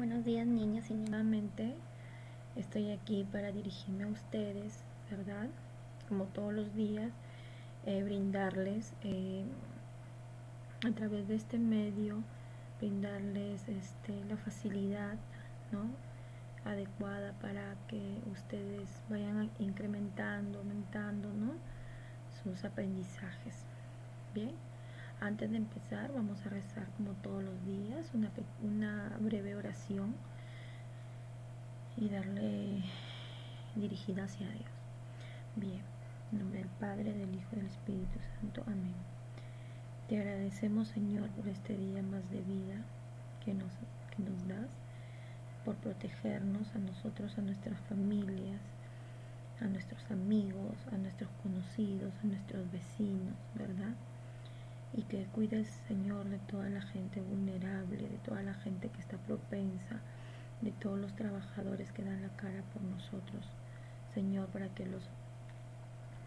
Buenos días, niños y niñas. Nuevamente estoy aquí para dirigirme a ustedes, ¿verdad? Como todos los días, brindarles a través de este medio, brindarles la facilidad, ¿no? Adecuada para que ustedes vayan incrementando, aumentando, ¿no? Sus aprendizajes. Bien, antes de empezar vamos a rezar como todos los días una breve oración y darle dirigida hacia Dios. Bien, en nombre del Padre, del Hijo y del Espíritu Santo. Amén. Te agradecemos, Señor, por este día más de vida que nos das, por protegernos a nosotros, a nuestras familias, a nuestros amigos, a nuestros conocidos, a nuestros vecinos, ¿verdad? Y que cuides, Señor, de toda la gente vulnerable, de toda la gente que está propensa, de todos los trabajadores que dan la cara por nosotros, Señor, para que los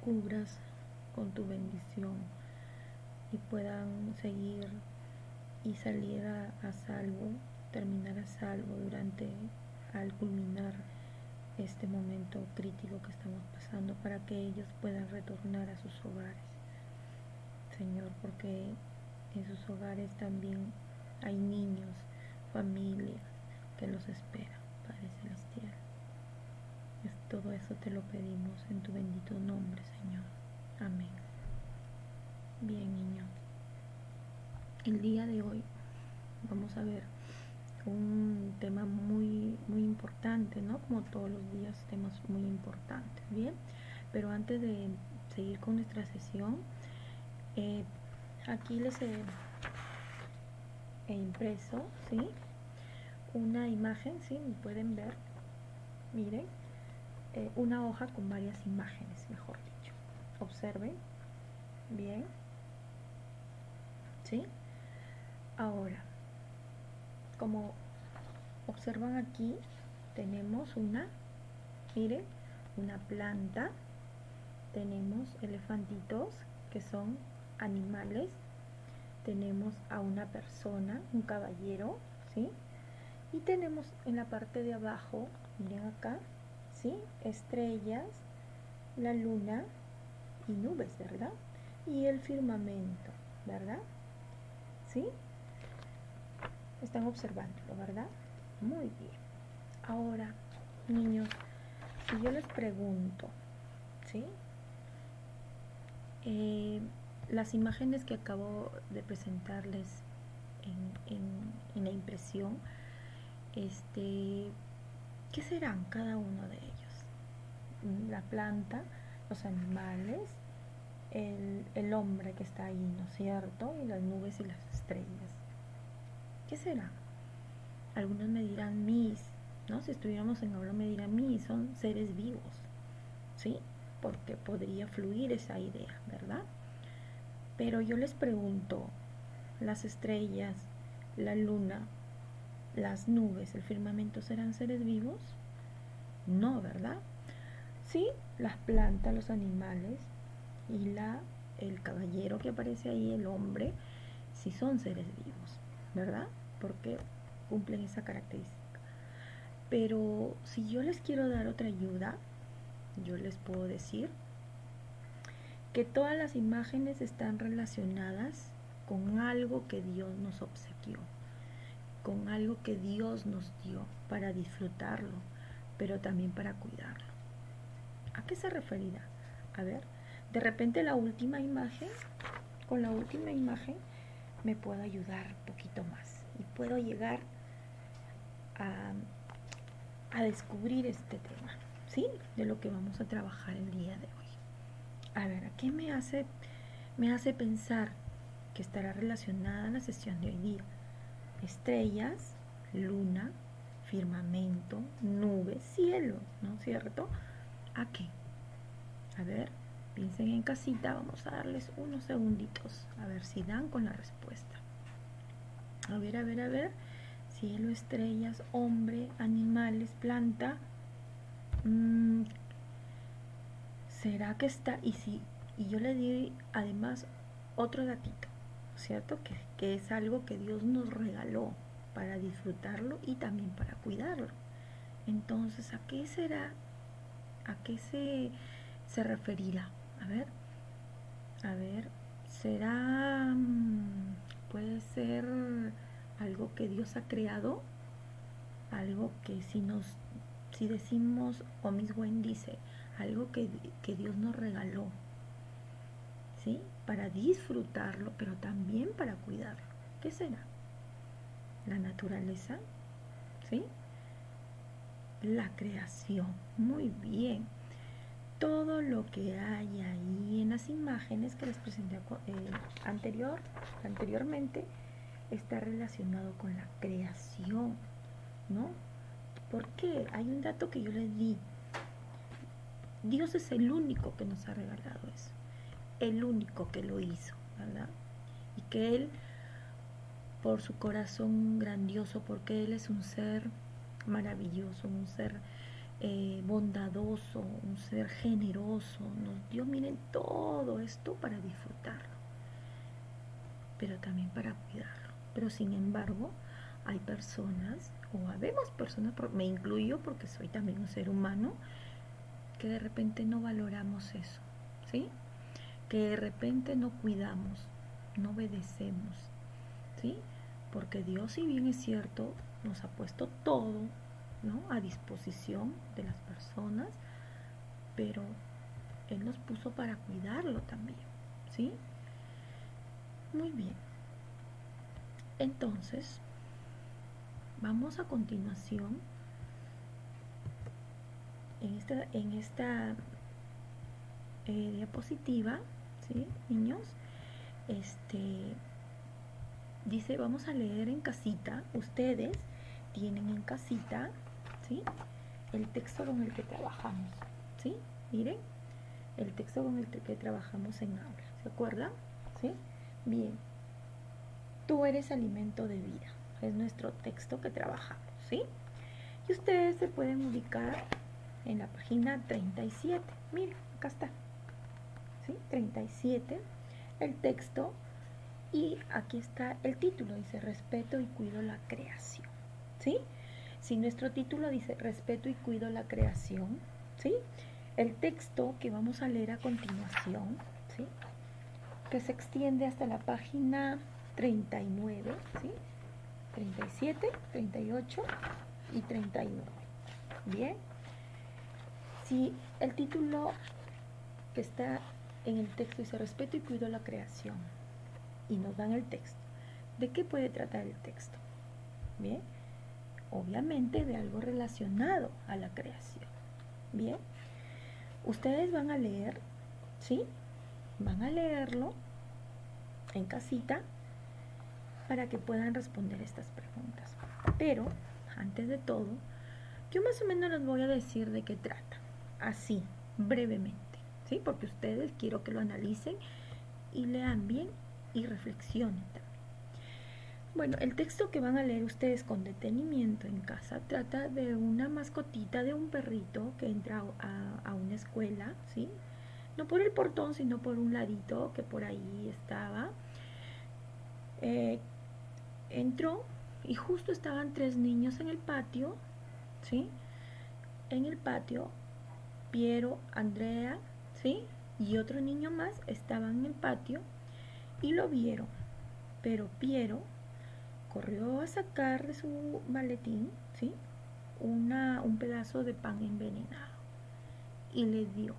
cubras con tu bendición y puedan seguir y salir a salvo, terminar a salvo al culminar este momento crítico que estamos pasando, para que ellos puedan retornar a sus hogares, Señor, porque en sus hogares también hay niños, familias que los esperan, Padre Celestial. Todo eso te lo pedimos en tu bendito nombre, Señor. Amén. Bien, niño. El día de hoy vamos a ver un tema muy importante, ¿no? Como todos los días, temas muy importantes, ¿bien? Pero antes de seguir con nuestra sesión, aquí les he impreso, ¿sí? Una imagen, ¿sí? Pueden ver, miren, una hoja con varias imágenes, mejor dicho. Observen, bien, ¿sí? Ahora, como observan aquí, tenemos miren, una planta, tenemos elefantitos que son animales, tenemos a una persona, un caballero, ¿sí? Y tenemos en la parte de abajo, miren acá, ¿sí? Estrellas, la luna y nubes, ¿verdad? Y el firmamento, ¿verdad? ¿Sí? Están observándolo, ¿verdad? Muy bien. Ahora, niños, si yo les pregunto, ¿sí? Las imágenes que acabo de presentarles en la impresión, ¿qué serán cada uno de ellos? La planta, los animales, el hombre que está ahí, ¿no es cierto? Y las nubes y las estrellas. ¿Qué será? Algunos me dirán ¿no? Si estuviéramos en aula me dirán son seres vivos, ¿sí? Porque podría fluir esa idea, ¿verdad? Pero yo les pregunto, ¿las estrellas, la luna, las nubes, el firmamento serán seres vivos? No, ¿verdad? Sí, las plantas, los animales y el caballero que aparece ahí, el hombre, sí son seres vivos, ¿verdad? Porque cumplen esa característica. Pero si yo les quiero dar otra ayuda, yo les puedo decir que todas las imágenes están relacionadas con algo que Dios nos obsequió, con algo que Dios nos dio para disfrutarlo, pero también para cuidarlo. ¿A qué se referirá? A ver, de repente con la última imagen me puedo ayudar un poquito más y puedo llegar a descubrir este tema, ¿sí? De lo que vamos a trabajar el día de hoy. A ver, ¿a qué me hace pensar que estará relacionada la sesión de hoy día? Estrellas, luna, firmamento, nubes, cielo, ¿no es cierto? ¿A qué? A ver, piensen en casita, vamos a darles unos segunditos, a ver si dan con la respuesta. A ver, cielo, estrellas, hombre, animales, planta. ¿Será que está? Y yo le di además otro datito, ¿cierto? Que es algo que Dios nos regaló, para disfrutarlo y también para cuidarlo. Entonces, ¿a qué será? ¿A qué se referirá? A ver, será, puede ser algo que Dios ha creado, algo que si decimos, o Miss Gwen dice, algo que Dios nos regaló, ¿sí? Para disfrutarlo, pero también para cuidarlo. ¿Qué será? La naturaleza, ¿sí? La creación. Muy bien. Todo lo que hay ahí en las imágenes que les presenté anteriormente está relacionado con la creación, ¿no? ¿Por qué? Hay un dato que yo les di. Dios es el único que nos ha regalado eso, el único que lo hizo, ¿verdad? Y que Él, por su corazón grandioso, porque Él es un ser maravilloso, un ser bondadoso, un ser generoso, nos dio, miren, todo esto para disfrutarlo, pero también para cuidarlo. Pero sin embargo, hay personas, o habemos personas, me incluyo porque soy también un ser humano, que de repente no valoramos eso, ¿sí? Que de repente no cuidamos, no obedecemos, ¿sí? Porque Dios, si bien es cierto, nos ha puesto todo, ¿no?, a disposición de las personas, pero Él nos puso para cuidarlo también, ¿sí? Muy bien. Entonces, vamos a continuación en esta diapositiva, ¿sí, niños? Dice, vamos a leer en casita. Ustedes tienen en casita, ¿sí?, el texto con el que trabajamos, ¿sí? Miren, el texto con el que trabajamos en aula, ¿se acuerdan? ¿Sí? Bien. Tú eres alimento de vida. Es nuestro texto que trabajamos, ¿sí? Y ustedes se pueden ubicar en la página 37. Miren, acá está, ¿sí? 37, el texto. Y aquí está el título, dice respeto y cuido la creación, ¿sí? Si nuestro título dice respeto y cuido la creación, ¿sí? El texto que vamos a leer a continuación, ¿sí?, que se extiende hasta la página 39, ¿sí? 37, 38 y 39. Bien. Si el título que está en el texto dice respeto y cuido la creación, y nos dan el texto, ¿de qué puede tratar el texto? Bien, obviamente de algo relacionado a la creación. Bien, ustedes van a leer, ¿sí? Van a leerlo en casita para que puedan responder estas preguntas. Pero, antes de todo, yo más o menos les voy a decir de qué trata, así, brevemente, ¿sí? Porque ustedes quiero que lo analicen y lean bien y reflexionen también. Bueno, el texto que van a leer ustedes con detenimiento en casa trata de una mascotita, de un perrito que entra a una escuela, ¿sí? No por el portón, sino por un ladito que por ahí estaba. Entró y justo estaban 3 niños en el patio, ¿sí? En el patio, Piero, Andrea, ¿sí?, y otro niño más estaban en el patio y lo vieron, pero Piero corrió a sacar de su maletín, ¿sí?, un pedazo de pan envenenado y le dio.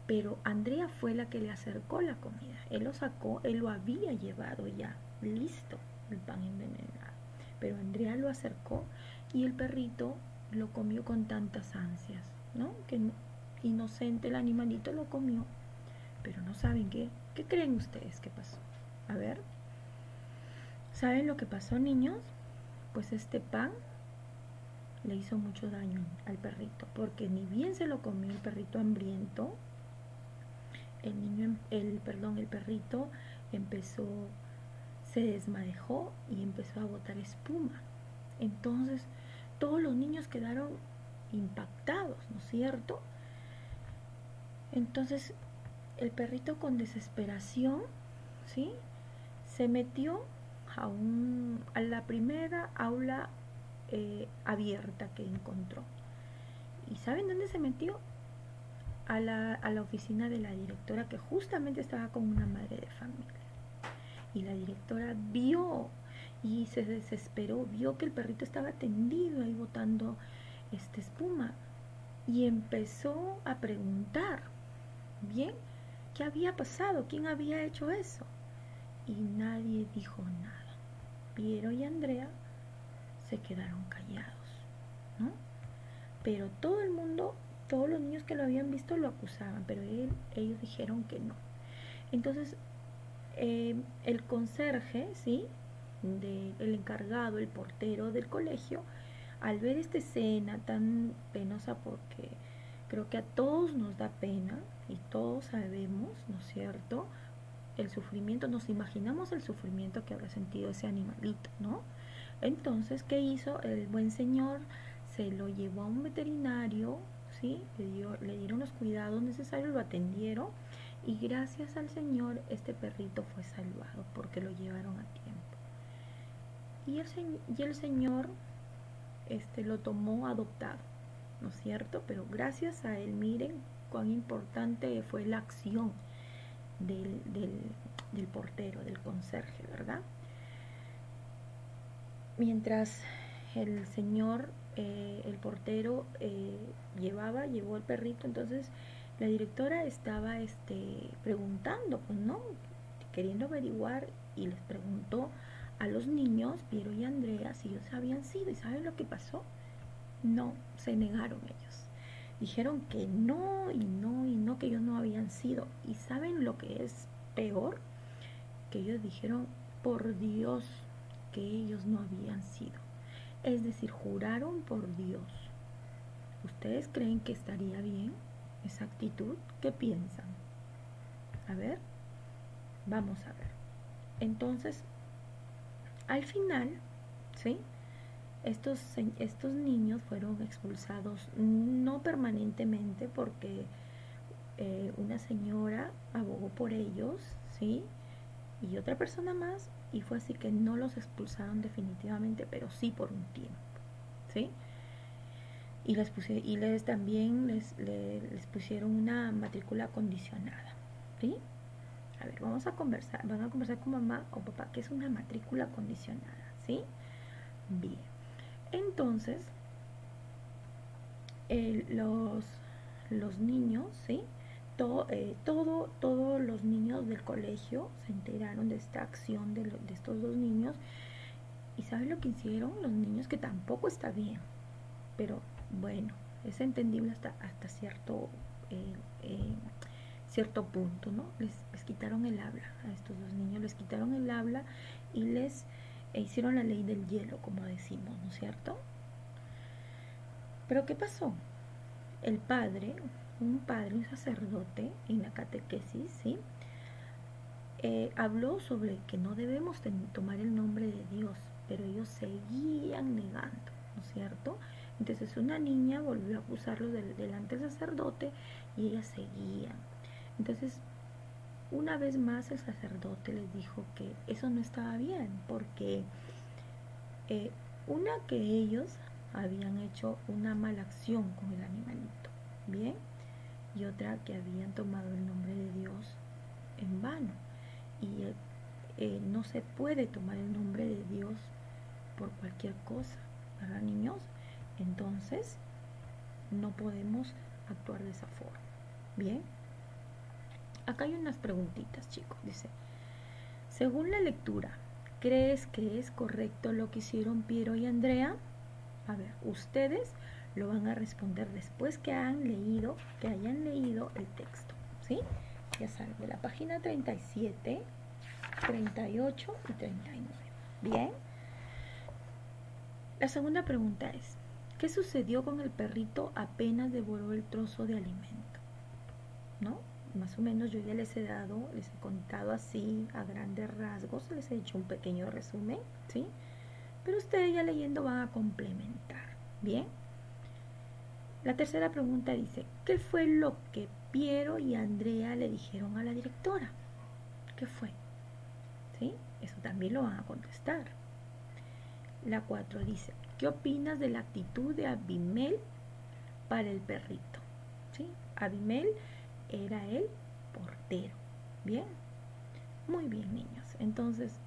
Pero Andrea fue la que le acercó la comida. Él lo sacó, él lo había llevado ya, listo, el pan envenenado. Pero Andrea lo acercó y el perrito lo comió con tantas ansias, ¿no? Que inocente el animalito lo comió. Pero no saben qué creen ustedes que pasó. A ver, ¿saben lo que pasó, niños? Pues este pan le hizo mucho daño al perrito, porque ni bien se lo comió el perrito hambriento, el perrito se desmadejó y empezó a botar espuma. Entonces todos los niños quedaron impactados, ¿no es cierto? Entonces el perrito, con desesperación, ¿sí?, se metió a la primera aula abierta que encontró. ¿Y saben dónde se metió? A la oficina de la directora, que justamente estaba con una madre de familia. Y la directora vio y se desesperó, vio que el perrito estaba tendido ahí botando espuma, y empezó a preguntar, bien, ¿qué había pasado? ¿Quién había hecho eso? Y nadie dijo nada. Piero y Andrea se quedaron callados, ¿no? Pero todo el mundo, todos los niños que lo habían visto lo acusaban, pero ellos dijeron que no. Entonces, el conserje, ¿sí? El encargado, el portero del colegio, al ver esta escena tan penosa, porque creo que a todos nos da pena y todos sabemos, ¿no es cierto?, el sufrimiento, nos imaginamos el sufrimiento que habrá sentido ese animalito, ¿no? Entonces, ¿qué hizo? El buen señor se lo llevó a un veterinario, ¿sí? Le dieron los cuidados necesarios, lo atendieron, y gracias al señor este perrito fue salvado porque lo llevaron a tiempo. Y el señor lo tomó adoptado, ¿no es cierto? Pero gracias a él, miren cuán importante fue la acción del portero, del conserje, ¿verdad? Mientras el señor, el portero, llevó el perrito, entonces la directora estaba preguntando, pues no, queriendo averiguar, y les preguntó a los niños, Piero y Andrea, si ellos habían sido. ¿Y saben lo que pasó? No, se negaron ellos. Dijeron que no, y no, y no, que ellos no habían sido. ¿Y saben lo que es peor? Que ellos dijeron, por Dios, que ellos no habían sido. Es decir, juraron por Dios. ¿Ustedes creen que estaría bien esa actitud? ¿Qué piensan? A ver, vamos a ver. Entonces, al final, ¿sí? Estos niños fueron expulsados, no permanentemente, porque una señora abogó por ellos, ¿sí? Y otra persona más, y fue así que no los expulsaron definitivamente, pero sí por un tiempo, ¿sí? Y también les pusieron una matrícula condicionada, ¿sí? A ver, van a conversar con mamá o papá, ¿qué es una matrícula condicionada? ¿Sí? Bien. Entonces, los niños, ¿sí? Todos los niños del colegio se enteraron de esta acción de estos dos niños. ¿Y saben lo que hicieron los niños? Que tampoco está bien, pero bueno, es entendible hasta cierto punto, ¿no? Les quitaron el habla a estos dos niños, les quitaron el habla y les hicieron la ley del hielo, como decimos, ¿no es cierto? Pero ¿qué pasó? Un padre, un sacerdote en la catequesis, ¿sí? Habló sobre que no debemos tomar el nombre de Dios, pero ellos seguían negando, ¿no es cierto? Entonces una niña volvió a acusarlos delante del sacerdote y ellas seguían. Entonces, una vez más el sacerdote les dijo que eso no estaba bien, porque una, que ellos habían hecho una mala acción con el animalito, ¿bien? Y otra, que habían tomado el nombre de Dios en vano. Y no se puede tomar el nombre de Dios por cualquier cosa, ¿verdad, niños? Entonces, no podemos actuar de esa forma, ¿bien? Acá hay unas preguntitas, chicos. Dice, según la lectura, ¿crees que es correcto lo que hicieron Piero y Andrea? A ver, ustedes lo van a responder después que hayan leído el texto, ¿sí? Ya saben, de la página 37, 38 y 39. Bien. La segunda pregunta es, ¿qué sucedió con el perrito apenas devoró el trozo de alimento? ¿No? Más o menos yo ya les he contado así a grandes rasgos, les he hecho un pequeño resumen, ¿sí? Pero ustedes ya leyendo van a complementar, ¿bien? La tercera pregunta dice, ¿qué fue lo que Piero y Andrea le dijeron a la directora? ¿Qué fue? ¿Sí? Eso también lo van a contestar. La 4 dice, ¿qué opinas de la actitud de Abimel para el perrito? ¿Sí? Abimel era el portero. ¿Bien? Muy bien, niños. Entonces,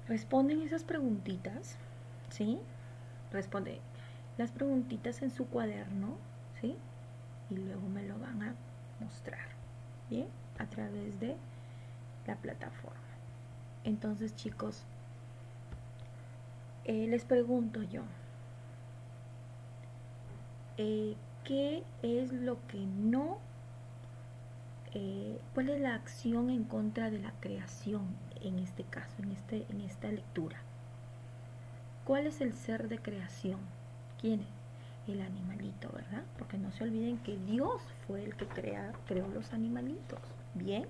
responden esas preguntitas, ¿sí? Responde las preguntitas en su cuaderno, ¿sí? Y luego me lo van a mostrar, ¿bien? A través de la plataforma. Entonces, chicos, les pregunto yo, ¿qué es lo que no, cuál es la acción en contra de la creación en este caso, en esta lectura? ¿Cuál es el ser de creación? ¿Quién es? El animalito, ¿verdad? Porque no se olviden que Dios fue el que creó los animalitos, ¿bien?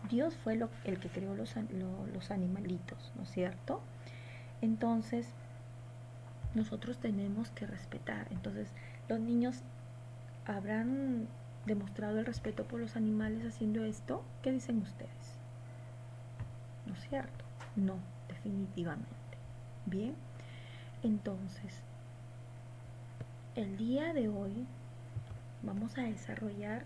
Dios fue el que creó los animalitos, ¿no es cierto? Entonces, nosotros tenemos que respetar. Entonces, los niños habrán demostrado el respeto por los animales haciendo esto. ¿Qué dicen ustedes? ¿No es cierto? No, definitivamente. Bien, entonces, el día de hoy vamos a desarrollar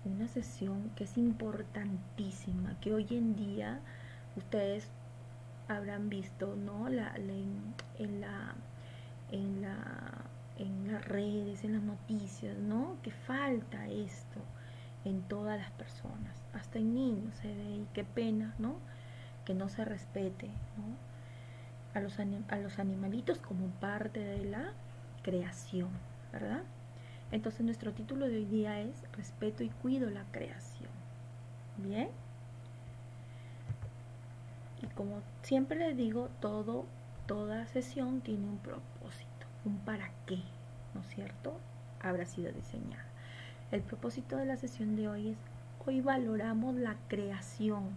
una sesión que es importantísima, que hoy en día ustedes habrán visto, ¿no? En las redes, en las noticias, ¿no? Que falta esto en todas las personas, hasta en niños se ve, y qué pena, ¿no? Que no se respete, ¿no? A los animalitos como parte de la creación, ¿verdad? Entonces nuestro título de hoy día es Respeto y cuido la creación. Bien. Y como siempre les digo, toda sesión tiene un propósito, un para qué, ¿no es cierto? Habrá sido diseñada. El propósito de la sesión de hoy es, hoy valoramos la creación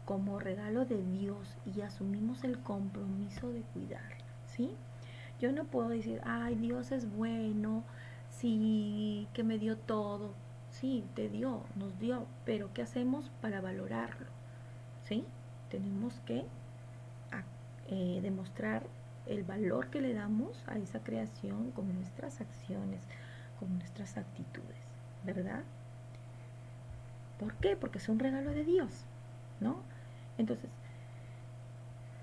como regalo de Dios y asumimos el compromiso de cuidarla, ¿sí? Yo no puedo decir, ay, Dios es bueno, sí, que me dio todo. Sí, te dio, nos dio, pero ¿qué hacemos para valorarlo? ¿Sí? Tenemos que demostrar el valor que le damos a esa creación con nuestras acciones, con nuestras actitudes, ¿verdad? ¿Por qué? Porque es un regalo de Dios, ¿no? Entonces,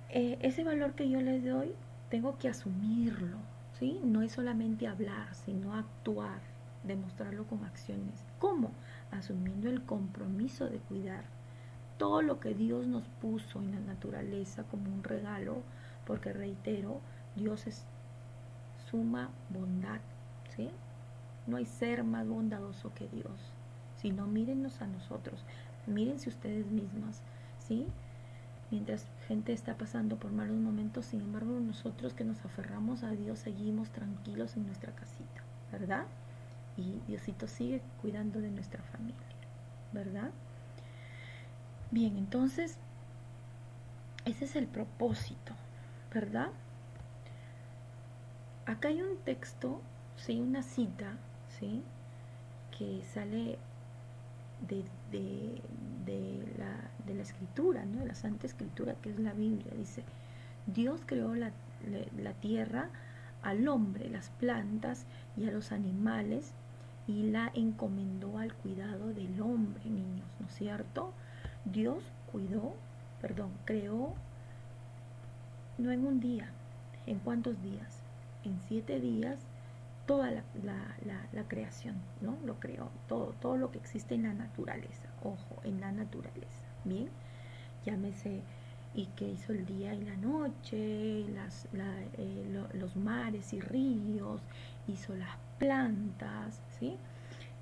ese valor que yo les doy, tengo que asumirlo, ¿sí? No es solamente hablar, sino actuar, demostrarlo con acciones. ¿Cómo? Asumiendo el compromiso de cuidar todo lo que Dios nos puso en la naturaleza como un regalo, porque reitero, Dios es suma bondad, ¿sí? No hay ser más bondadoso que Dios. Si no, mírennos a nosotros, mírense ustedes mismas, ¿sí? Mientras gente está pasando por malos momentos, sin embargo, nosotros que nos aferramos a Dios seguimos tranquilos en nuestra casita, ¿verdad? Y Diosito sigue cuidando de nuestra familia, ¿verdad? Bien, entonces, ese es el propósito, ¿verdad? Acá hay un texto, ¿sí? Una cita, ¿sí? Que sale de, de, de la escritura, ¿no? De la Santa Escritura, que es la Biblia. Dice, Dios creó la tierra, al hombre, las plantas y a los animales, y la encomendó al cuidado del hombre, niños, ¿no es cierto? Dios creó, no en un día, ¿en cuántos días? En 7 días, toda la creación, ¿no? Lo creó, todo lo que existe en la naturaleza, ojo, en la naturaleza, ¿bien? Llámese, y que hizo el día y la noche, los mares y ríos, hizo las plantas, ¿sí?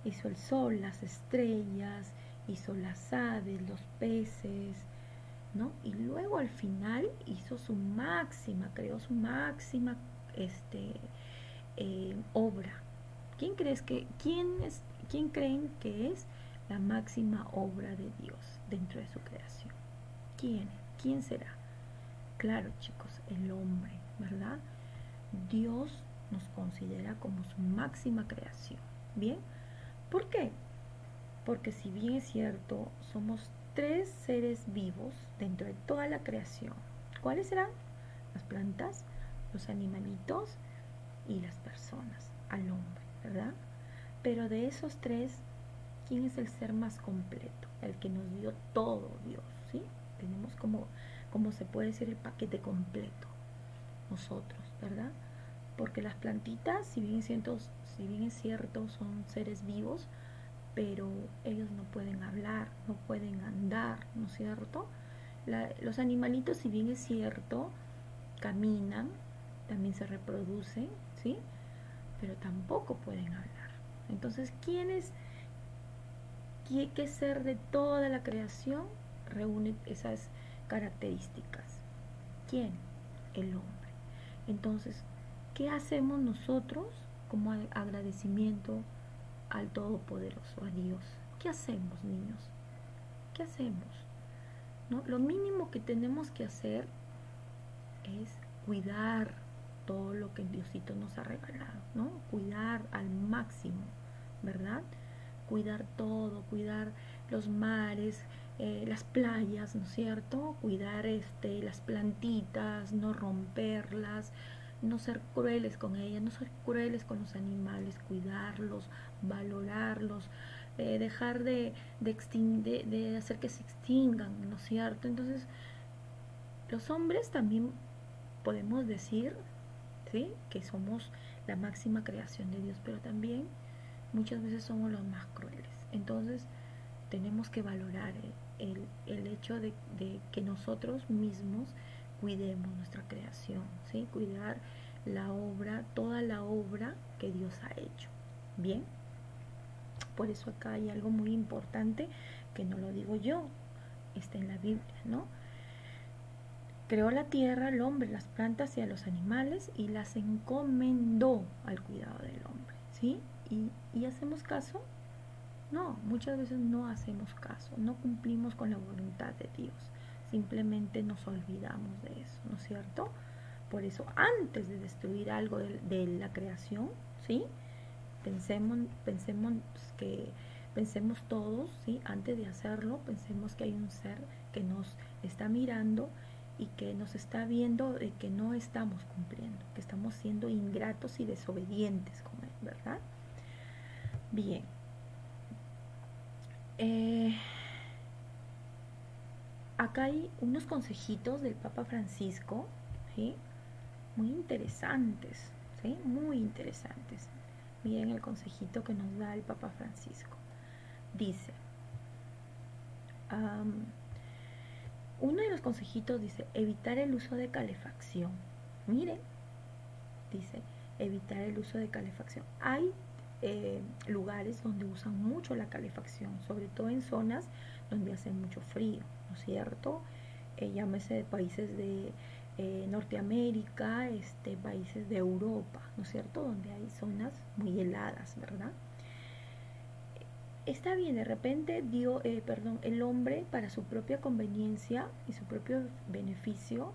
Hizo el sol, las estrellas, hizo las aves, los peces, ¿no? Y luego al final hizo creó su máxima obra. ¿Quién creen que es la máxima obra de Dios dentro de su creación? ¿Quién será? Claro, chicos, el hombre, ¿verdad? Dios nos considera como su máxima creación. ¿Bien? ¿Por qué? Porque si bien es cierto, somos tres seres vivos dentro de toda la creación. ¿Cuáles serán? Las plantas, los animalitos y las personas, al hombre, ¿verdad? Pero de esos tres, ¿quién es el ser más completo? El que nos dio todo Dios, ¿sí? Tenemos como se puede decir el paquete completo, nosotros, ¿verdad? Porque las plantitas, si bien es cierto, son seres vivos, pero ellos no pueden hablar, no pueden andar, ¿no es cierto? Los animalitos, si bien es cierto, caminan, también se reproducen, ¿sí? Pero tampoco pueden hablar. Entonces, ¿qué ser de toda la creación reúne esas características? ¿Quién? El hombre. Entonces, ¿qué hacemos nosotros como agradecimiento al Todopoderoso, a Dios? ¿Qué hacemos, niños? ¿Qué hacemos? ¿No? Lo mínimo que tenemos que hacer es cuidar todo lo que Diosito nos ha regalado, ¿no? Cuidar al máximo, ¿verdad? Cuidar todo, cuidar los mares, las playas, ¿no es cierto? Cuidar las plantitas, no romperlas, no ser crueles con ellas, no ser crueles con los animales, cuidarlos, valorarlos, dejar de hacer que se extingan, ¿no es cierto? Entonces, los hombres también podemos decir, ¿sí?, que somos la máxima creación de Dios, pero también muchas veces somos los más crueles. Entonces tenemos que valorar el hecho de que nosotros mismos cuidemos nuestra creación, ¿sí? Cuidar la obra, toda la obra que Dios ha hecho. Bien, por eso acá hay algo muy importante que no lo digo yo, está en la Biblia, ¿no? Creó la tierra, al hombre, las plantas y a los animales y las encomendó al cuidado del hombre, ¿sí? ¿Y hacemos caso? No, muchas veces no hacemos caso, no cumplimos con la voluntad de Dios, simplemente nos olvidamos de eso, ¿no es cierto? Por eso, antes de destruir algo de la creación, ¿sí? Pensemos pensemos todos, ¿sí? Antes de hacerlo, pensemos que hay un ser que nos está mirando y que nos está viendo de que no estamos cumpliendo, que estamos siendo ingratos y desobedientes con él, ¿verdad? Bien. Acá hay unos consejitos del Papa Francisco, ¿sí? Muy interesantes, ¿sí? Muy interesantes. Miren el consejito que nos da el Papa Francisco. Dice, uno de los consejitos dice, evitar el uso de calefacción. Miren, dice, evitar el uso de calefacción. Hay lugares donde usan mucho la calefacción, sobre todo en zonas donde hace mucho frío, ¿no es cierto? Llámese de países de Norteamérica, países de Europa, ¿no es cierto? Donde hay zonas muy heladas, ¿verdad? Está bien, de repente el hombre para su propia conveniencia y su propio beneficio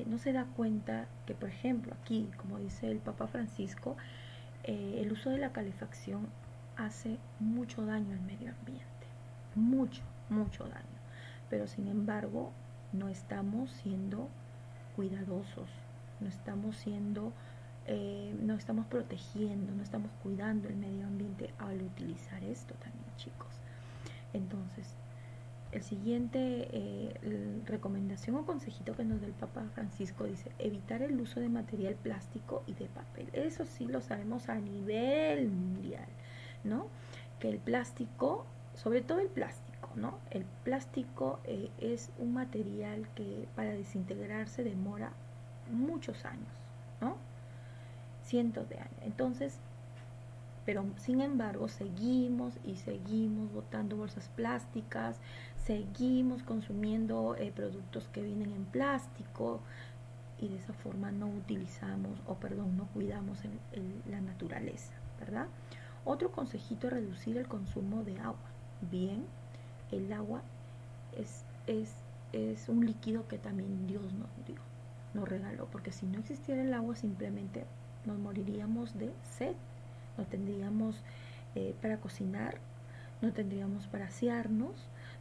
no se da cuenta que, por ejemplo, aquí, como dice el Papa Francisco, el uso de la calefacción hace mucho daño al medio ambiente, mucho daño, pero sin embargo no estamos siendo cuidadosos, no estamos protegiendo, no estamos cuidando el medio ambiente al utilizar esto también, chicos. Entonces, el siguiente recomendación o consejito que nos da el Papa Francisco dice, evitar el uso de material plástico y de papel. Eso sí lo sabemos a nivel mundial, ¿no? Que el plástico, sobre todo el plástico, ¿no? El plástico es un material que para desintegrarse demora muchos años, ¿no? Cientos de años. Entonces, pero sin embargo seguimos botando bolsas plásticas, seguimos consumiendo productos que vienen en plástico y de esa forma no cuidamos la naturaleza, ¿verdad? Otro consejito es reducir el consumo de agua. Bien, el agua es un líquido que también Dios nos regaló, porque si no existiera el agua simplemente nos moriríamos de sed. No tendríamos para cocinar, no tendríamos para asearnos,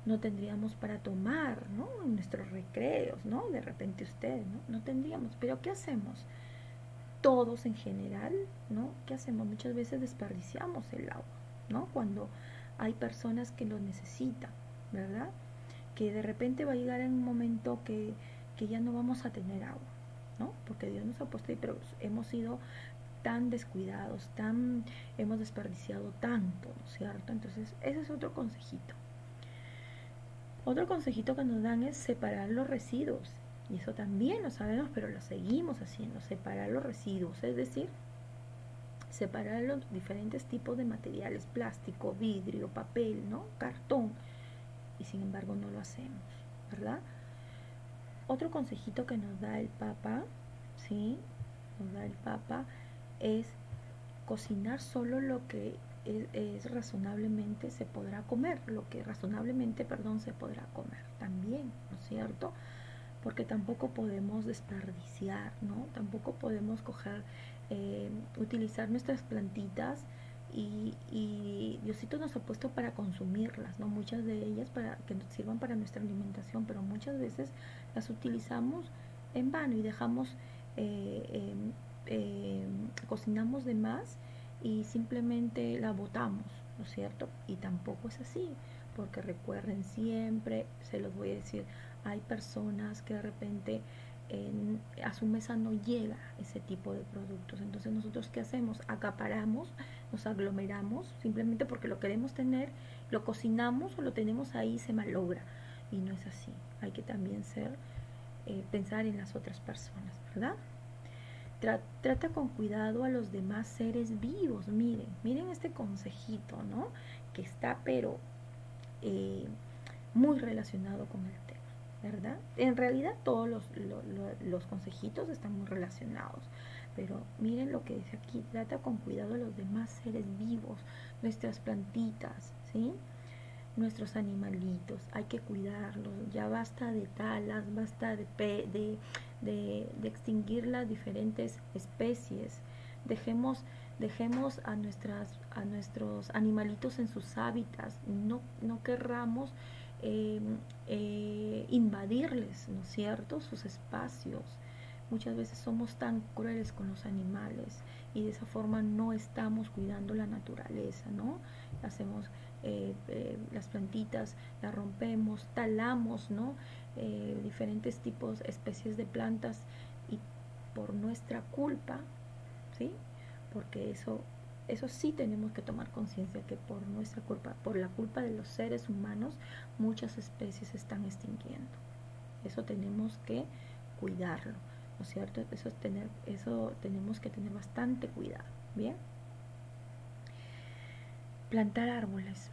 no tendríamos para tomar, ¿no? En nuestros recreos, ¿no? De repente ustedes, ¿no? No tendríamos. Pero ¿qué hacemos? Todos en general, ¿no? ¿Qué hacemos? Muchas veces desperdiciamos el agua, ¿no? Cuando hay personas que lo necesitan, ¿verdad? Que de repente va a llegar en un momento que ya no vamos a tener agua, ¿no? Porque Dios nos ha puesto ahí, pero hemos sido tan descuidados, hemos desperdiciado tanto, ¿no es cierto? Entonces, ese es otro consejito. Otro consejito que nos dan es separar los residuos. Y eso también lo sabemos, pero lo seguimos haciendo, separar los residuos, es decir, separar los diferentes tipos de materiales, plástico, vidrio, papel, ¿no? Cartón, y sin embargo no lo hacemos, ¿verdad? Otro consejito que nos da el Papa, ¿sí? Nos da el Papa es cocinar solo lo que es razonablemente se podrá comer, lo que razonablemente, perdón, se podrá comer también, ¿no es cierto? Porque tampoco podemos desperdiciar, ¿no? Tampoco podemos coger, utilizar nuestras plantitas y Diosito nos ha puesto para consumirlas, ¿no? Muchas de ellas para que nos sirvan para nuestra alimentación, pero muchas veces las utilizamos en vano y dejamos, eh, cocinamos de más y simplemente la botamos, ¿no es cierto? Y tampoco es así, porque recuerden siempre, se los voy a decir, hay personas que de repente a su mesa no llega ese tipo de productos. Entonces nosotros ¿qué hacemos? Acaparamos, nos aglomeramos simplemente porque lo queremos tener, lo cocinamos o lo tenemos ahí y se malogra. Y no es así. Hay que también pensar en las otras personas, ¿verdad? Trata con cuidado a los demás seres vivos. Miren este consejito, ¿no? Que está pero eh, muy relacionado con el tema, ¿verdad? En realidad todos los consejitos están muy relacionados, pero miren lo que dice aquí, trata con cuidado a los demás seres vivos, nuestras plantitas, ¿sí? Nuestros animalitos, hay que cuidarlos, ya basta de talas, basta de extinguir las diferentes especies, dejemos a nuestros animalitos en sus hábitats, no querramos invadirles, ¿no es cierto?, sus espacios. Muchas veces somos tan crueles con los animales y de esa forma no estamos cuidando la naturaleza, ¿no? Hacemos las plantitas, las rompemos, talamos, ¿no? Diferentes tipos, especies de plantas y por nuestra culpa, ¿sí? Porque eso sí tenemos que tomar conciencia que por nuestra culpa, por la culpa de los seres humanos, muchas especies se están extinguiendo. Eso tenemos que cuidarlo, ¿no es cierto? Eso tenemos que tener bastante cuidado, ¿bien? Plantar árboles,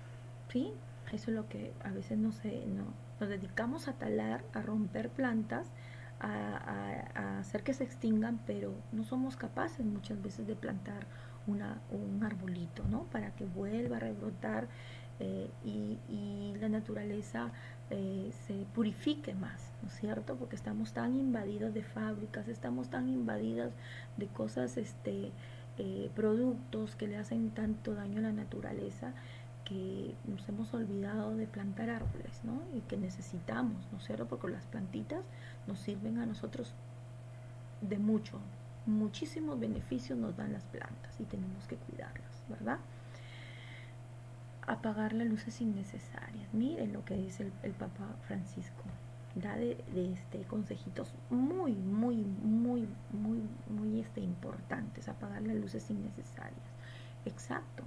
¿sí? Eso es lo que a veces nos dedicamos a talar, a romper plantas, a hacer que se extingan, pero no somos capaces muchas veces de plantar un arbolito, ¿no? Para que vuelva a rebrotar y la naturaleza se purifique más, ¿no es cierto? Porque estamos tan invadidos de fábricas, estamos tan invadidos de cosas, productos que le hacen tanto daño a la naturaleza que nos hemos olvidado de plantar árboles, ¿no? Y que necesitamos, ¿no es cierto? Porque las plantitas nos sirven a nosotros de mucho, muchísimos beneficios nos dan las plantas y tenemos que cuidarlas, ¿verdad? Apagar las luces innecesarias. Miren lo que dice el Papa Francisco. Da de consejitos muy, muy, muy, muy, muy importantes. Apagar las luces innecesarias. Exacto.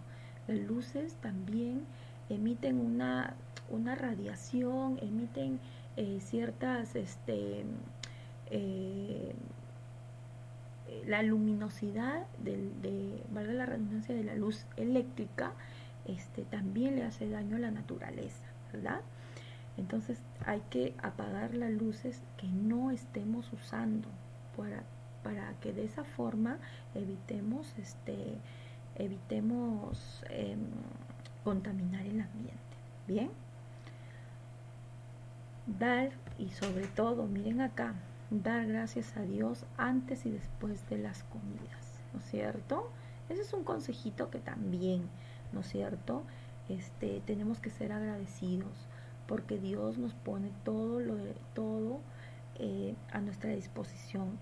Las luces también emiten una radiación, emiten ciertas, la luminosidad valga la redundancia, de la luz eléctrica, también le hace daño a la naturaleza, ¿verdad? Entonces hay que apagar las luces que no estemos usando para que de esa forma evitemos contaminar el ambiente. Bien, dar y sobre todo, miren acá, dar gracias a Dios antes y después de las comidas, ¿no es cierto? Ese es un consejito que también, ¿no es cierto? Tenemos que ser agradecidos porque Dios nos pone todo a nuestra disposición.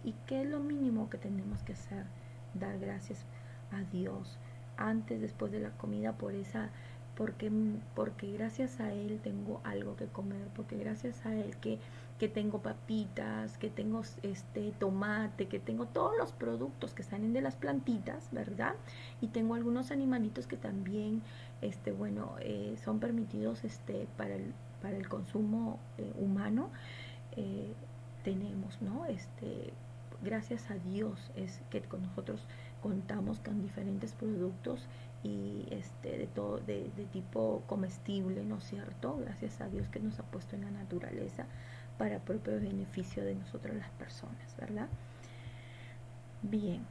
¿Y qué es lo mínimo que tenemos que hacer? Dar gracias a Dios antes, después de la comida, porque gracias a Él tengo algo que comer, porque gracias a Él que tengo papitas, que tengo tomate, que tengo todos los productos que salen de las plantitas, ¿verdad? Y tengo algunos animalitos que también, son permitidos para el consumo humano. eh, Tenemos, ¿no? Gracias a Dios es que con nosotros contamos con diferentes productos y de tipo comestible, ¿no es cierto? Gracias a Dios que nos ha puesto en la naturaleza para propio beneficio de nosotros las personas, ¿verdad? Bien.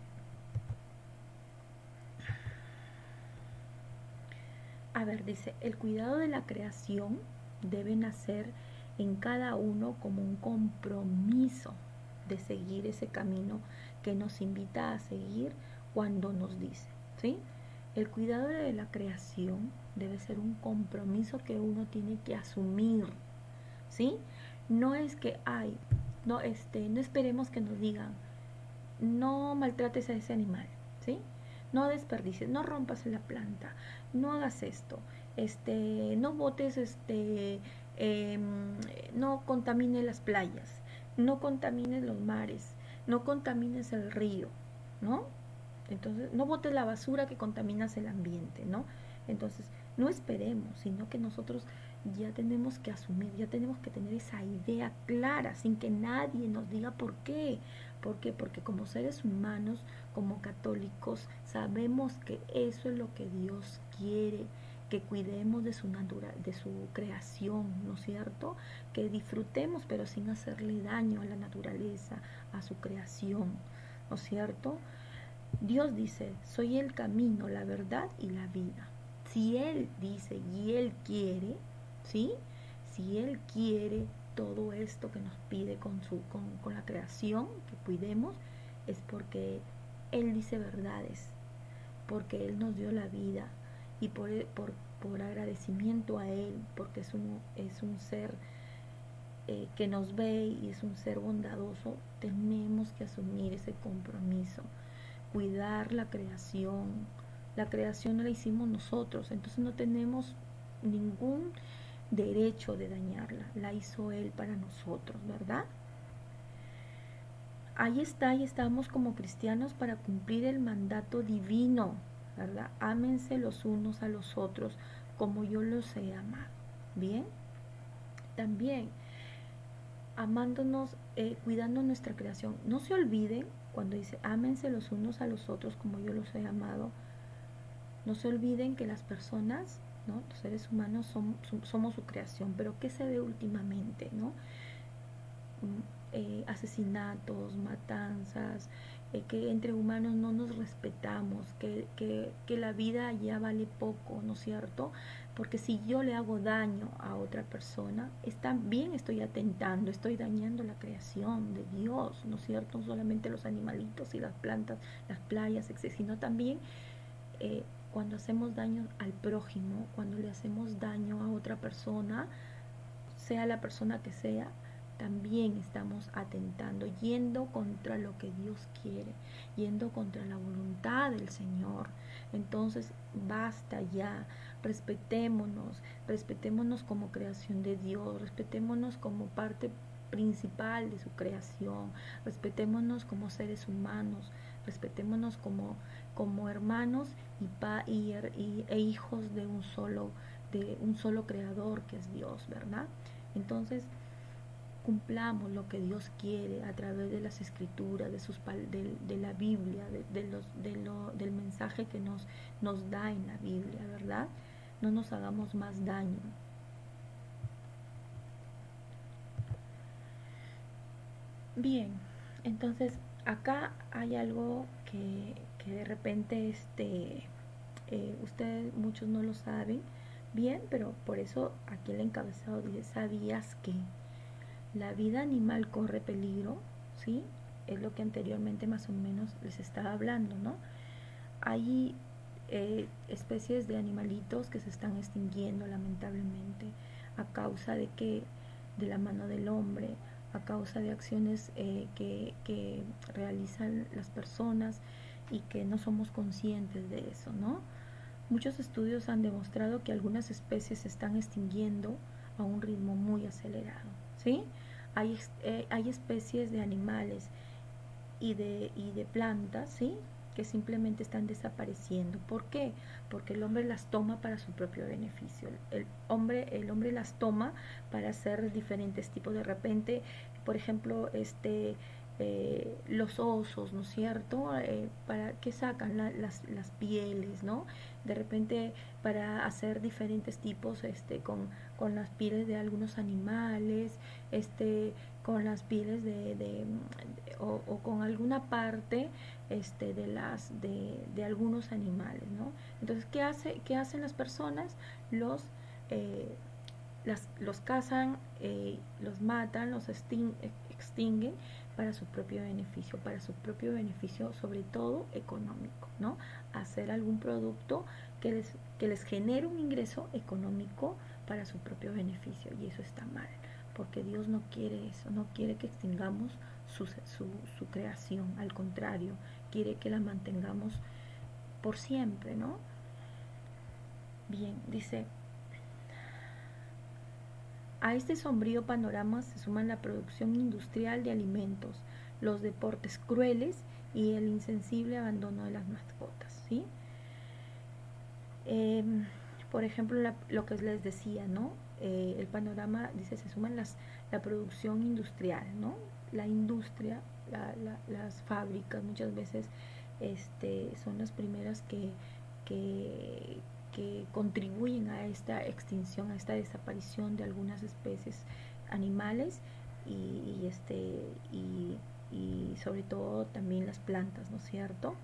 A ver, dice, el cuidado de la creación debe nacer en cada uno como un compromiso de seguir ese camino que nos invita a seguir cuando nos dice, ¿sí? El cuidado de la creación debe ser un compromiso que uno tiene que asumir, ¿sí? No es que, no esperemos que nos digan, no maltrates a ese animal, ¿sí? No desperdicies, no rompas la planta, no hagas esto, no botes, eh, no contamines las playas, no contamines los mares, no contamines el río, ¿no? Entonces, no botes la basura que contaminas el ambiente, ¿no? Entonces, no esperemos, sino que nosotros ya tenemos que asumir, ya tenemos que tener esa idea clara, sin que nadie nos diga por qué. ¿Por qué? Porque como seres humanos, como católicos, sabemos que eso es lo que Dios quiere, que cuidemos de de su creación, ¿no es cierto? Que disfrutemos, pero sin hacerle daño a la naturaleza, a su creación, ¿no es cierto? Dios dice, soy el camino, la verdad y la vida. Si Él dice y Él quiere, ¿sí? Si Él quiere todo esto que nos pide con la creación, que cuidemos, es porque Él dice verdades, porque Él nos dio la vida y por agradecimiento a Él, porque es un ser que nos ve y es un ser bondadoso, tenemos que asumir ese compromiso, cuidar la creación. La creación no la hicimos nosotros, entonces no tenemos ningún derecho de dañarla, la hizo Él para nosotros, ¿verdad? Ahí está, y estamos como cristianos para cumplir el mandato divino, ¿verdad? Ámense los unos a los otros como yo los he amado, ¿bien? También amándonos, cuidando nuestra creación. No se olviden cuando dice ámense los unos a los otros como yo los he amado. No se olviden que las personas, ¿no? Los seres humanos somos su creación, pero ¿qué se ve últimamente, no? Asesinatos, matanzas, que entre humanos no nos respetamos, que la vida ya vale poco, ¿no es cierto? Porque si yo le hago daño a otra persona, bien estoy atentando, estoy dañando la creación de Dios, ¿no es cierto? No solamente los animalitos y las plantas, las playas, etc., sino también eh, cuando hacemos daño al prójimo, cuando le hacemos daño a otra persona, sea la persona que sea, también estamos atentando, yendo contra lo que Dios quiere, yendo contra la voluntad del Señor. Entonces, basta ya, respetémonos como creación de Dios, respetémonos como parte principal de su creación, respetémonos como seres humanos, respetémonos como hermanos e hijos de un solo creador que es Dios, ¿verdad? Entonces, cumplamos lo que Dios quiere a través de las escrituras, de la Biblia, del mensaje que nos da en la Biblia, ¿verdad? No nos hagamos más daño. Bien, entonces acá hay algo que de repente ustedes muchos no lo saben bien, pero por eso aquí el encabezado dice, ¿sabías que la vida animal corre peligro? ¿Sí? Es lo que anteriormente más o menos les estaba hablando, ¿no? Hay especies de animalitos que se están extinguiendo lamentablemente. a causa de que de la mano del hombre, a causa de acciones que realizan las personas y que no somos conscientes de eso, ¿no? Muchos estudios han demostrado que algunas especies se están extinguiendo a un ritmo muy acelerado, ¿sí? Hay especies de animales y de plantas, ¿sí? Que simplemente están desapareciendo. ¿Por qué? Porque el hombre las toma para su propio beneficio. El hombre las toma para hacer diferentes tipos. De repente, por ejemplo, los osos, ¿no es cierto? Para que sacan las pieles, ¿no? De repente para hacer diferentes tipos, con las pieles de algunos animales, con las pieles o con alguna parte de algunos animales, ¿no? Entonces, qué hacen las personas? Eh, los cazan, los matan, los extinguen para su propio beneficio, sobre todo económico, ¿no? Hacer algún producto que les genere un ingreso económico para su propio beneficio, y eso está mal, porque Dios no quiere eso, no quiere que extingamos su creación, al contrario, quiere que la mantengamos por siempre, ¿no? Bien, dice, a este sombrío panorama se suman la producción industrial de alimentos, los deportes crueles y el insensible abandono de las mascotas, ¿sí? Eh, por ejemplo, lo que les decía, ¿no? El panorama, dice, se suman la producción industrial, ¿no? La industria, las fábricas muchas veces son las primeras que, que contribuyen a esta extinción, a esta desaparición de algunas especies animales y, y sobre todo también las plantas, ¿no es cierto?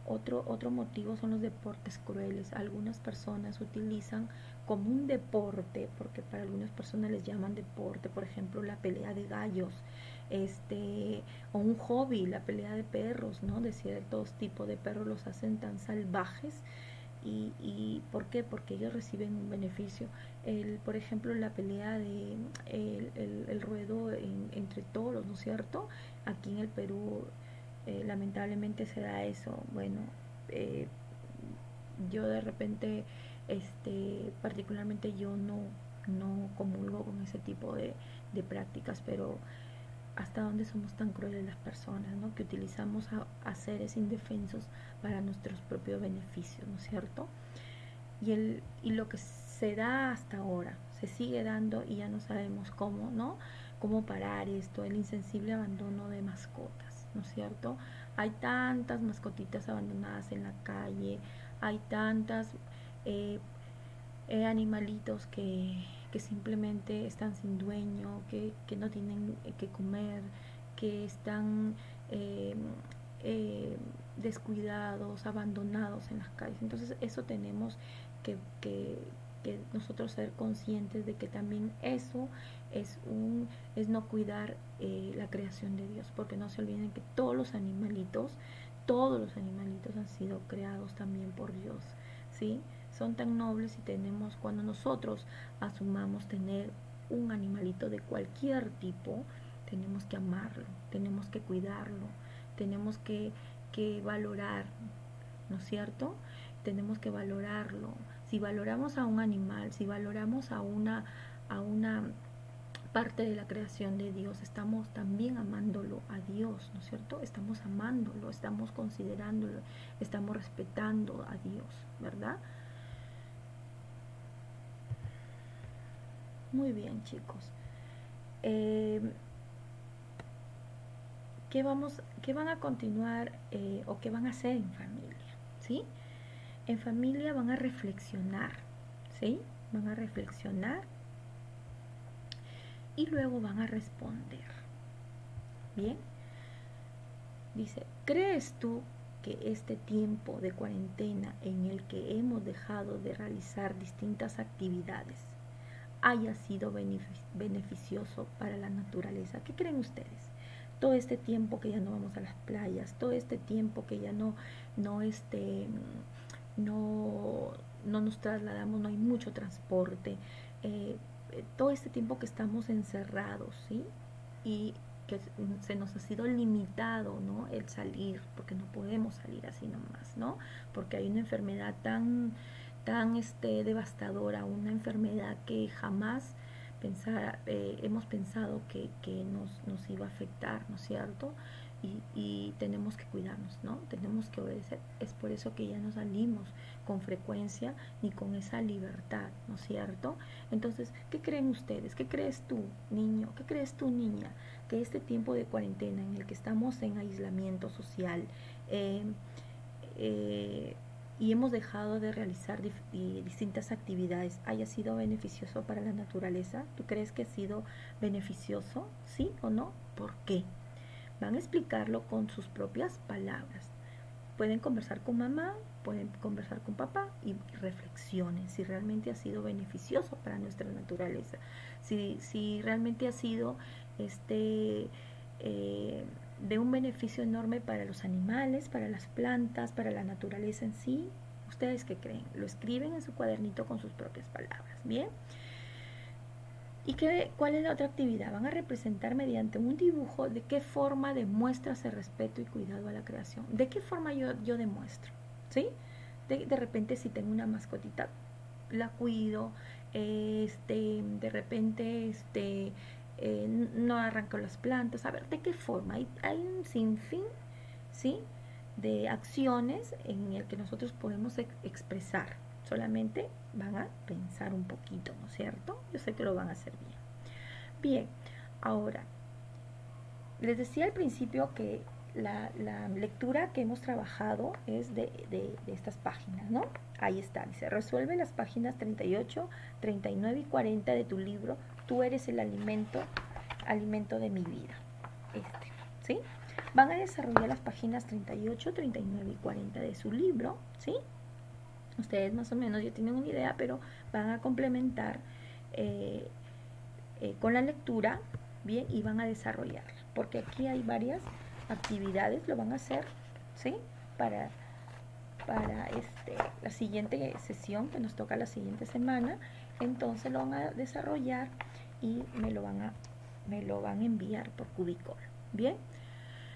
Otro motivo son los deportes crueles. Algunas personas utilizan como un deporte, porque para algunas personas les llaman deporte, por ejemplo, la pelea de gallos, o un hobby, la pelea de perros, ¿no? De ciertos tipos de perros los hacen tan salvajes. Y ¿por qué? Porque ellos reciben un beneficio. Por ejemplo, la pelea de el ruedo entre toros, ¿no es cierto? Aquí en el Perú lamentablemente se da eso. Bueno, eh, yo de repente, particularmente yo no comulgo con ese tipo de prácticas, pero hasta dónde somos tan crueles las personas, ¿no? Que utilizamos a seres indefensos para nuestros propios beneficios, ¿no es cierto? Y lo que se da hasta ahora, se sigue dando y ya no sabemos cómo, ¿no? Cómo parar esto, el insensible abandono de mascotas, ¿no es cierto? Hay tantas mascotitas abandonadas en la calle, hay tantas eh, animalitos que simplemente están sin dueño, que no tienen que comer, que están eh, descuidados, abandonados en las calles. Entonces eso tenemos que, que, que nosotros ser conscientes de que también eso es no cuidar la creación de Dios, porque no se olviden que todos los animalitos han sido creados también por Dios, ¿sí? Son tan nobles y tenemos, cuando nosotros asumamos tener un animalito de cualquier tipo, tenemos que amarlo, tenemos que cuidarlo, tenemos que valorar, ¿no es cierto? Tenemos que valorarlo. Si valoramos a un animal, si valoramos a una parte de la creación de Dios, estamos también amándolo a Dios, ¿no es cierto? Estamos amándolo, estamos considerándolo, estamos respetando a Dios, ¿verdad? Muy bien, chicos. Eh, ¿Qué van a continuar o qué van a hacer en familia? ¿Sí? En familia van a reflexionar, ¿sí? Van a reflexionar y luego van a responder. Bien, dice, ¿crees tú que este tiempo de cuarentena en el que hemos dejado de realizar distintas actividades haya sido beneficioso para la naturaleza? ¿Qué creen ustedes? Todo este tiempo que ya no vamos a las playas, todo este tiempo que ya no, no, no nos trasladamos, no hay mucho transporte, todo este tiempo que estamos encerrados, ¿sí? Y que se nos ha sido limitado, ¿no? El salir, porque no podemos salir así nomás, ¿no? Porque hay una enfermedad tan devastadora, una enfermedad que jamás hemos pensado que nos iba a afectar, ¿no es cierto? Y tenemos que cuidarnos, ¿no? Tenemos que obedecer. Es por eso que ya no salimos con frecuencia ni con esa libertad, ¿no es cierto? Entonces, ¿qué creen ustedes? ¿Qué crees tú, niño? ¿Qué crees tú, niña? Que este tiempo de cuarentena en el que estamos en aislamiento social, eh, eh, y hemos dejado de realizar distintas actividades, haya sido beneficioso para la naturaleza? ¿Tú crees que ha sido beneficioso? ¿Sí o no? ¿Por qué? Van a explicarlo con sus propias palabras. Pueden conversar con mamá, pueden conversar con papá y reflexionen si realmente ha sido beneficioso para nuestra naturaleza, si realmente ha sido de un beneficio enorme para los animales, para las plantas, para la naturaleza en sí. ¿Ustedes qué creen? Lo escriben en su cuadernito con sus propias palabras. ¿Bien? ¿Y cuál es la otra actividad? Van a representar mediante un dibujo de qué forma demuestras el respeto y cuidado a la creación. ¿De qué forma yo demuestro? ¿Sí? De repente si tengo una mascotita, la cuido, de repente no arranco las plantas. A ver, ¿de qué forma? Hay un sinfín, ¿sí?, de acciones en el que nosotros podemos expresar. Solamente van a pensar un poquito, ¿no es cierto? Yo sé que lo van a hacer bien. Bien, ahora, les decía al principio que la lectura que hemos trabajado es de estas páginas, ¿no? Ahí está, dice, resuelve las páginas 38, 39 y 40 de tu libro, Tú eres el alimento de mi vida. ¿Sí? Van a desarrollar las páginas 38, 39 y 40 de su libro, ¿sí? Ustedes más o menos ya tienen una idea, pero van a complementar con la lectura, bien, y van a desarrollarla, porque aquí hay varias actividades, lo van a hacer, ¿sí? Para la siguiente sesión que nos toca la siguiente semana. Entonces lo van a desarrollar y me lo van a enviar por Cubicol. Bien,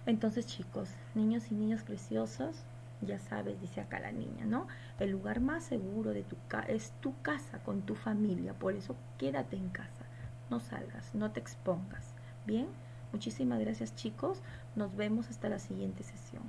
entonces chicos, niños y niñas preciosos, ya sabes, dice acá la niña, ¿no? El lugar más seguro de es tu casa con tu familia, por eso quédate en casa, no salgas, no te expongas. Bien, muchísimas gracias chicos, nos vemos hasta la siguiente sesión.